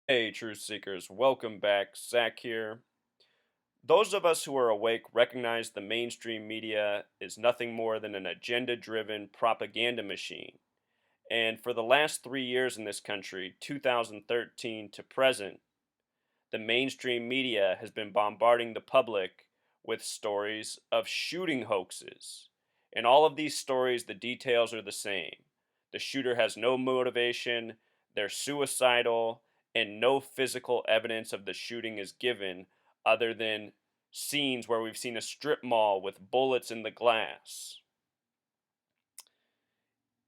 Hey, truth seekers, welcome back. Zach here. Those of us who are awake recognize the mainstream media is nothing more than an agenda driven propaganda machine. And for the last 3 years in this country, 2013 to present, the mainstream media has been bombarding the public with stories of shooting hoaxes. In all of these stories, the details are the same. The shooter has no motivation, they're suicidal, and no physical evidence of the shooting is given other than scenes where we've seen a strip mall with bullets in the glass.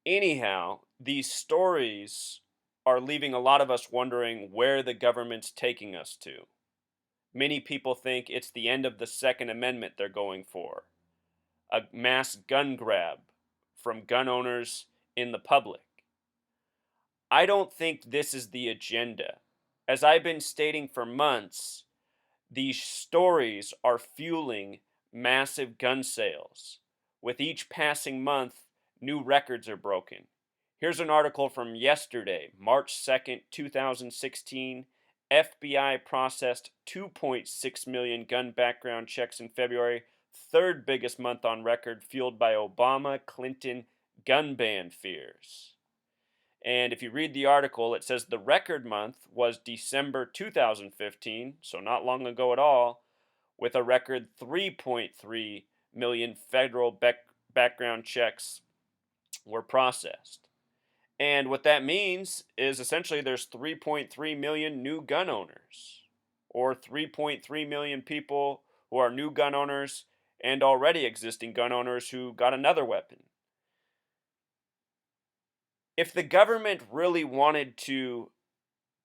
Anyhow, these stories are leaving a lot of us wondering where the government's taking us to. Many people think it's the end of the Second Amendment they're going for, a mass gun grab from gun owners in the public. I don't think this is the agenda. As I've been stating for months, these stories are fueling massive gun sales. With each passing month, new records are broken. Here's an article from yesterday, March 2nd, 2016. FBI processed 2.6 million gun background checks in February, third biggest month on record, fueled by Obama Clinton gun ban fears. And if you read the article, it says the record month was December 2015, so not long ago at all, with a record 3.3 million federal background checks were processed. And what that means is essentially there's 3.3 million new gun owners, or 3.3 million people who are new gun owners and already existing gun owners who got another weapon. If the government really wanted to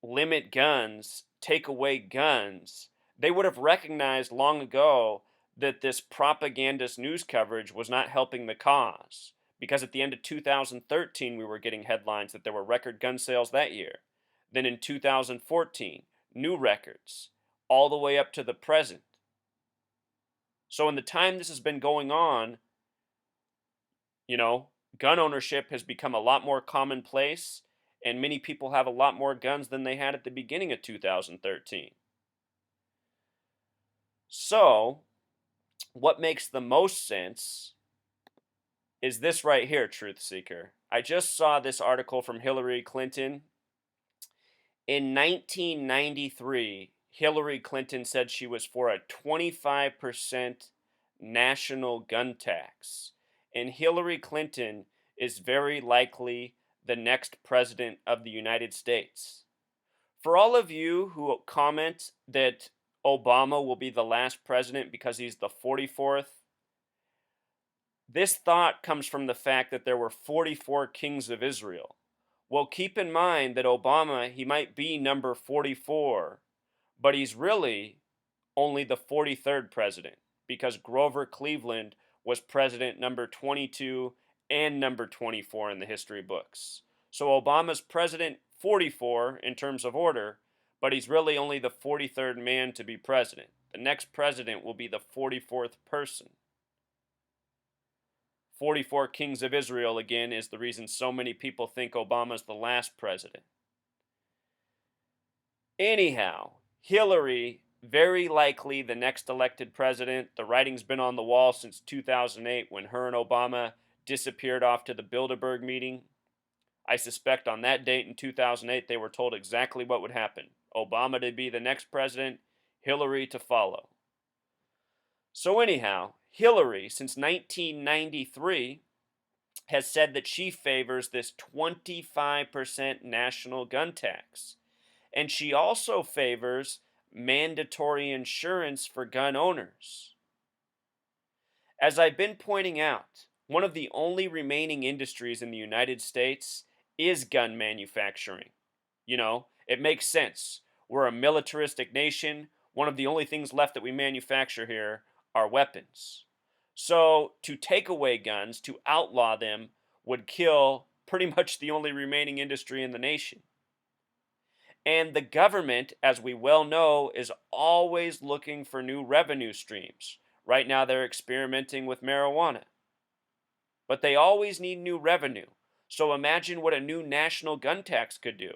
limit guns, take away guns, they would have recognized long ago that this propagandist news coverage was not helping the cause. Because at the end of 2013, we were getting headlines that there were record gun sales that year. Then in 2014, new records, all the way up to the present. So in the time this has been going on, you know, gun ownership has become a lot more commonplace, and many people have a lot more guns than they had at the beginning of 2013. So, what makes the most sense is this right here, Truth Seeker. I just saw this article from Hillary Clinton. In 1993, Hillary Clinton said she was for a 25% national gun tax. And Hillary Clinton is very likely the next president of the United States. For all of you who comment that Obama will be the last president because he's the 44th, this thought comes from the fact that there were 44 kings of Israel. Well, keep in mind that Obama, he might be number 44, but he's really only the 43rd president because Grover Cleveland was president number 22 and number 24 in the history books. So Obama's president 44 in terms of order, but he's really only the 43rd man to be president. The next president will be the 44th person. 44 kings of Israel, again, is the reason so many people think Obama's the last president. Anyhow, Hillary, very likely the next elected president. The writing's been on the wall since 2008 when her and Obama disappeared off to the Bilderberg meeting. I suspect on that date in 2008, they were told exactly what would happen. Obama to be the next president, Hillary to follow. So, anyhow, Hillary, since 1993, has said that she favors this 25% national gun tax. And she also favors mandatory insurance for gun owners. As I've been pointing out, one of the only remaining industries in the United States is gun manufacturing. It makes sense. We're a militaristic nation. One of the only things left that we manufacture here are weapons. So, to take away guns, to outlaw them, would kill pretty much the only remaining industry in the nation. And the government, as we well know, is always looking for new revenue streams. Right now, they're experimenting with marijuana. But they always need new revenue. So imagine what a new national gun tax could do.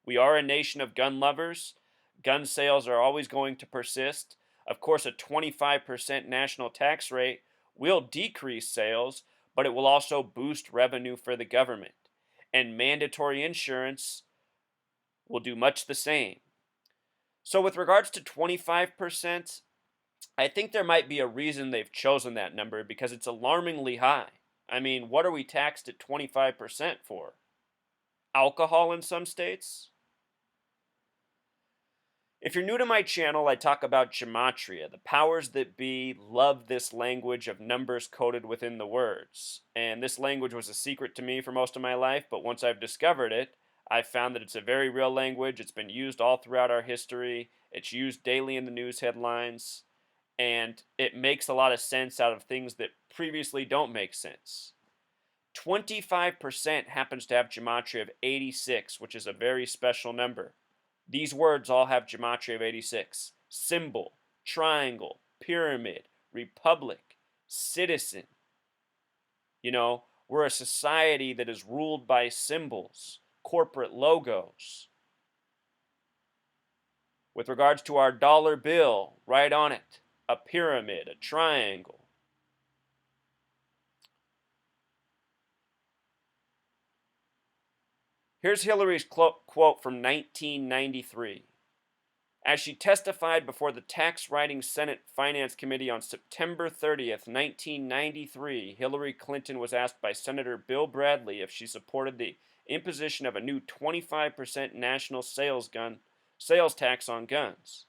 We are a nation of gun lovers. Gun sales are always going to persist. Of course, a 25% national tax rate will decrease sales, but it will also boost revenue for the government. And mandatory insurance will do much the same. So, with regards to 25%, I think there might be a reason they've chosen that number because it's alarmingly high. I mean, what are we taxed at 25% for? Alcohol in some states? If you're new to my channel, I talk about gematria. The powers that be love this language of numbers coded within the words. And this language was a secret to me for most of my life, but once I've discovered it, I've found that it's a very real language. It's been used all throughout our history. It's used daily in the news headlines, and it makes a lot of sense out of things that previously don't make sense. 25% happens to have gematria of 86, which is a very special number. These words all have gematria of 86. Symbol, triangle, pyramid, republic, citizen. You know, we're a society that is ruled by symbols, corporate logos. With regards to our dollar bill, right on it, a pyramid, a triangle. Here's Hillary's quote from 1993. As she testified before the Tax Writing Senate Finance Committee on September 30th, 1993, Hillary Clinton was asked by Senator Bill Bradley if she supported the imposition of a new 25% national sales tax on guns.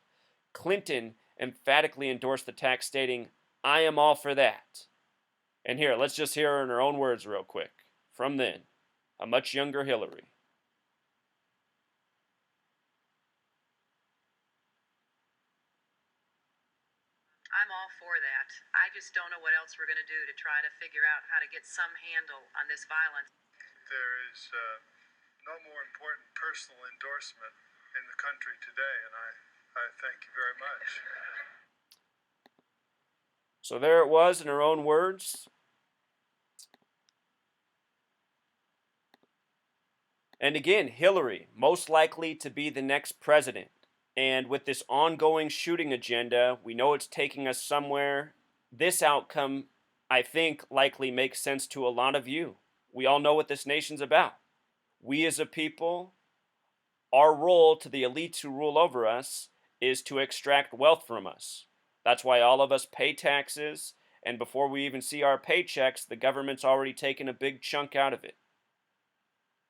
Clinton emphatically endorsed the tax, stating, "I am all for that." And here, let's just hear her in her own words real quick. From then, a much younger Hillary. I'm all for that. I just don't know what else we're going to do to try to figure out how to get some handle on this violence. There is no more important personal endorsement in the country today, and I thank you very much. So there it was in her own words. And again, Hillary, most likely to be the next president. And with this ongoing shooting agenda, we know it's taking us somewhere. This outcome, I think, likely makes sense to a lot of you. We all know what this nation's about. We as a people, our role to the elites who rule over us is to extract wealth from us. That's why all of us pay taxes, and before we even see our paychecks, the government's already taken a big chunk out of it.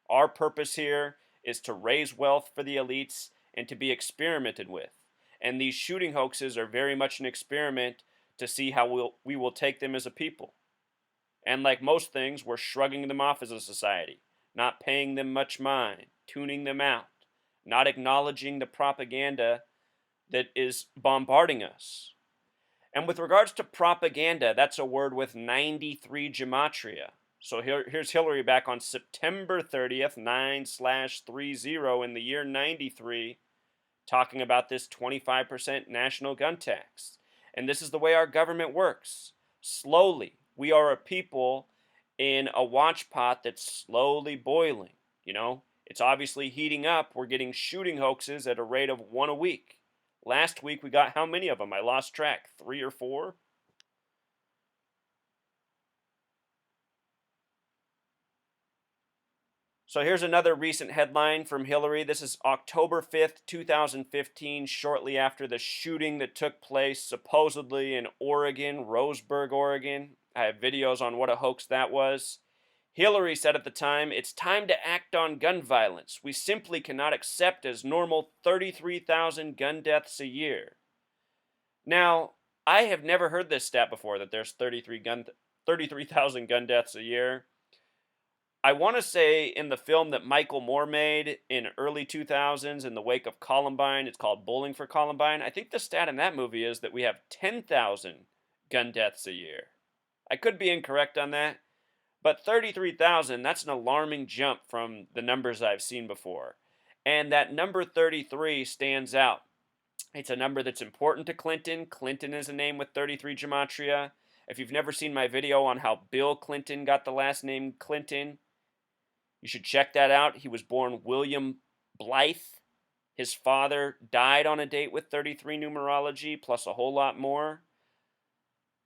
Our purpose here is to raise wealth for the elites and to be experimented with. And these shooting hoaxes are very much an experiment to see how we will take them as a people. And like most things, we're shrugging them off as a society, not paying them much mind, tuning them out, not acknowledging the propaganda that is bombarding us. And with regards to propaganda, that's a word with 93 gematria. So here's Hillary back on September 30th, 9/30 in the year 93, talking about this 25% national gun tax. And this is the way our government works. Slowly, we are a people in a watch pot that's slowly boiling. You know, it's obviously heating up. We're getting shooting hoaxes at a rate of one a week. Last week, we got how many of them? I lost track. 3 or 4? So here's another recent headline from Hillary. This is October 5th, 2015, shortly after the shooting that took place supposedly in Oregon, Roseburg, Oregon. I have videos on what a hoax that was. Hillary said at the time, "It's time to act on gun violence. We simply cannot accept as normal 33,000 gun deaths a year." Now, I have never heard this stat before, that there's 33,000 gun deaths a year. I want to say in the film that Michael Moore made in early 2000s in the wake of Columbine, it's called Bowling for Columbine. I think the stat in that movie is that we have 10,000 gun deaths a year. I could be incorrect on that, but 33,000, that's an alarming jump from the numbers I've seen before. And that number 33 stands out. It's a number that's important to Clinton. Clinton is a name with 33 gematria. If you've never seen my video on how Bill Clinton got the last name Clinton, you should check that out. He was born William Blythe, his father, died on a date with 33 numerology, plus a whole lot more.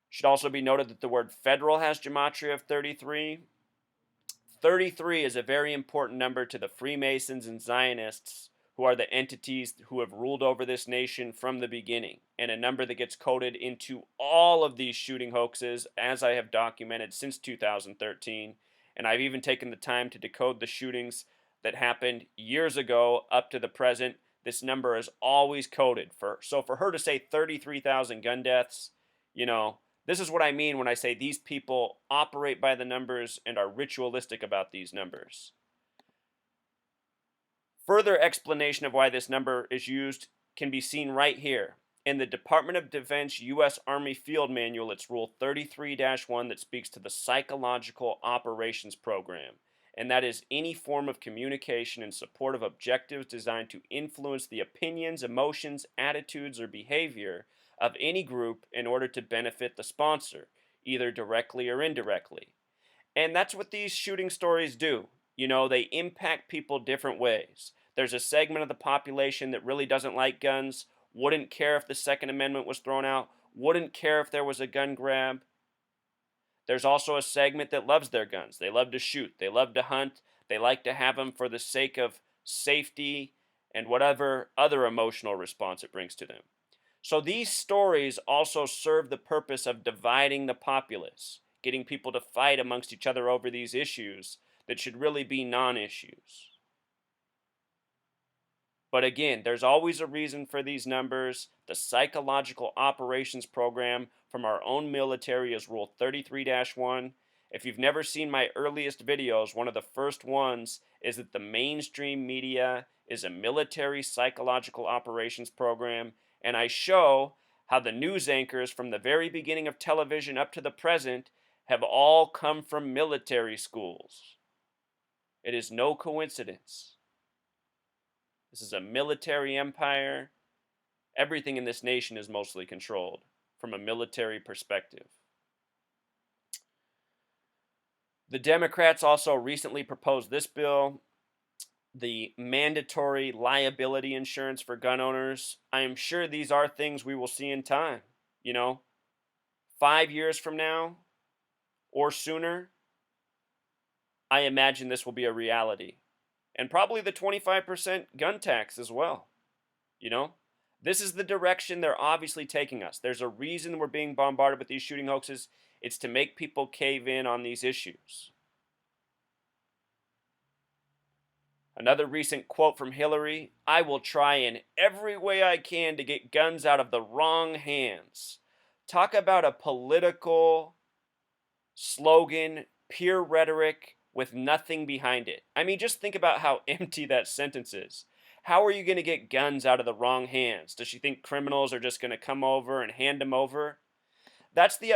Should also be noted that the word federal has gematria of 33. 33 is a very important number to the Freemasons and Zionists, who are the entities who have ruled over this nation from the beginning, and a number that gets coded into all of these shooting hoaxes, as I have documented since 2013. And I've even taken the time to decode the shootings that happened years ago up to the present. This number is always coded. So for her to say 33,000 gun deaths, you know, this is what I mean when I say these people operate by the numbers and are ritualistic about these numbers. Further explanation of why this number is used can be seen right here. In the Department of Defense U.S. Army Field Manual, it's Rule 33-1 that speaks to the Psychological Operations Program, and that is any form of communication in support of objectives designed to influence the opinions, emotions, attitudes, or behavior of any group in order to benefit the sponsor, either directly or indirectly. And that's what these shooting stories do. You know, they impact people different ways. There's a segment of the population that really doesn't like guns, wouldn't care if the Second Amendment was thrown out, wouldn't care if there was a gun grab. There's also a segment that loves their guns. They love to shoot, they love to hunt, they like to have them for the sake of safety and whatever other emotional response it brings to them. So these stories also serve the purpose of dividing the populace, getting people to fight amongst each other over these issues that should really be non-issues. But again, there's always a reason for these numbers. The Psychological Operations Program from our own military is Rule 33-1. If you've never seen my earliest videos, one of the first ones is that the mainstream media is a military psychological operations program, and I show how the news anchors from the very beginning of television up to the present have all come from military schools. It is no coincidence. This is a military empire. Everything in this nation is mostly controlled from a military perspective. The Democrats also recently proposed this bill, the mandatory liability insurance for gun owners. I am sure these are things we will see in time. You know, 5 years from now or sooner, I imagine this will be a reality. And probably the 25% gun tax as well. You know, this is the direction they're obviously taking us. There's a reason we're being bombarded with these shooting hoaxes. It's to make people cave in on these issues. Another recent quote from Hillary: "I will try in every way I can to get guns out of the wrong hands." Talk about a political slogan, pure rhetoric with nothing behind it. I mean, just think about how empty that sentence is. How are you going to get guns out of the wrong hands? Does she think criminals are just going to come over and hand them over? That's the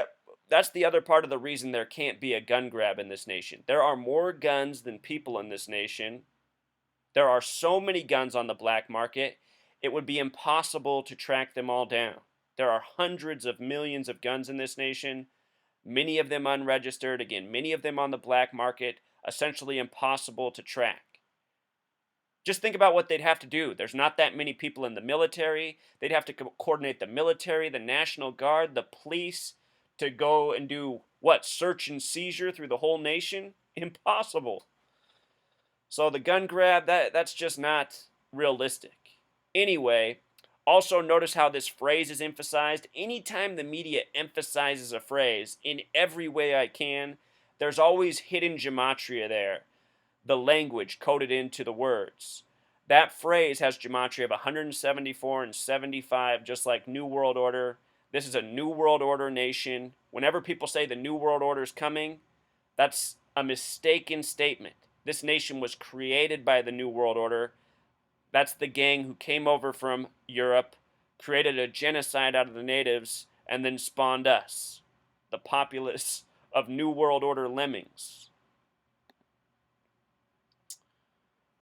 that's the other part of the reason there can't be a gun grab in this nation. There are more guns than people in this nation. There are so many guns on the black market, it would be impossible to track them all down. There are hundreds of millions of guns in this nation, many of them unregistered, again, many of them on the black market, essentially impossible to track. Just think about what they'd have to do. There's not that many people in the military. They'd have to coordinate the military, the National Guard, the police to go and do what? Search and seizure through the whole nation? Impossible. So the gun grab, that's just not realistic. Anyway, also notice how this phrase is emphasized. Anytime the media emphasizes a phrase, in every way I can, there's always hidden gematria there. The language coded into the words. That phrase has gematria of 174 and 75, just like New World Order. This is a New World Order nation. Whenever people say the New World Order is coming, that's a mistaken statement. This nation was created by the New World Order. That's the gang who came over from Europe, created a genocide out of the natives, and then spawned us, the populace of New World Order lemmings.